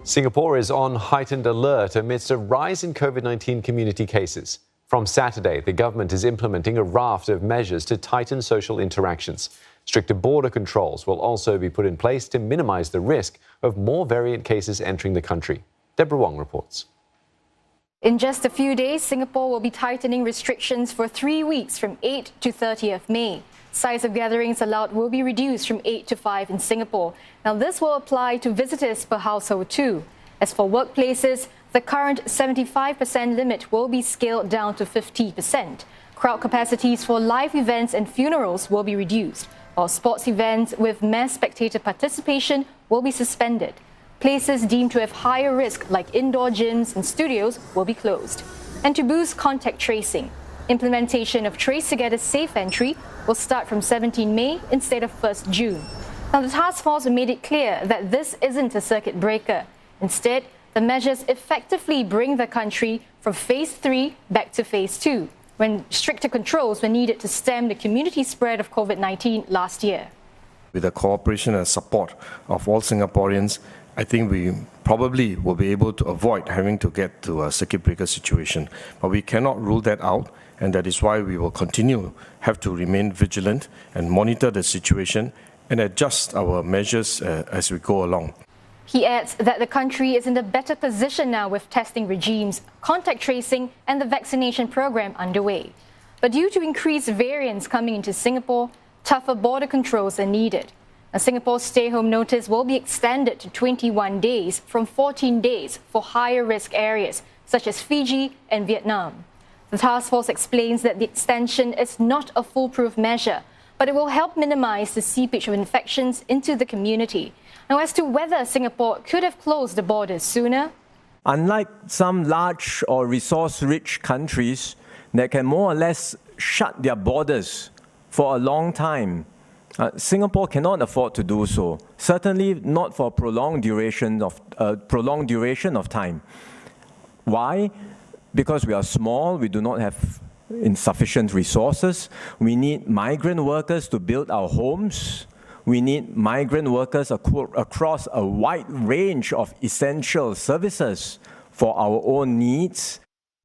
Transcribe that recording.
Singapore is on heightened alert amidst a rise in COVID-19 community cases. From Saturday, the government is implementing a raft of measures to tighten social interactions. Stricter border controls will also be put in place to minimise the risk of more variant cases entering the country. Deborah Wong reports. In just a few days, Singapore will be tightening restrictions for 3 weeks from 8 to 30th May. Size of gatherings allowed will be reduced from 8 to 5 in Singapore. Now, this will apply to visitors per household too. As for workplaces, the current 75% limit will be scaled down to 50%. Crowd capacities for live events and funerals will be reduced, while sports events with mass spectator participation will be suspended. Places deemed to have higher risk, like indoor gyms and studios, will be closed. And to boost contact tracing, implementation of Trace Together Safe Entry will start from 17 May instead of 1st June. Now, the task force made it clear that this isn't a circuit breaker. Instead, the measures effectively bring the country from Phase 3 back to Phase 2, when stricter controls were needed to stem the community spread of COVID-19 last year. With the cooperation and support of all Singaporeans, I think we probably will be able to avoid having to get to a circuit breaker situation. But we cannot rule that out, and that is why we will have to remain vigilant and monitor the situation and adjust our measures as we go along. He adds that the country is in a better position now with testing regimes, contact tracing and the vaccination program underway. But due to increased variants coming into Singapore, tougher border controls are needed. A Singapore stay-home notice will be extended to 21 days from 14 days for higher risk areas such as Fiji and Vietnam. The task force explains that the extension is not a foolproof measure, but it will help minimise the seepage of infections into the community. Now, as to whether Singapore could have closed the borders sooner, unlike some large or resource-rich countries that can more or less shut their borders for a long time, Singapore cannot afford to do so, certainly not for a prolonged duration of time. Why? Because we are small, we do not have insufficient resources. We need migrant workers to build our homes. We need migrant workers across a wide range of essential services for our own needs.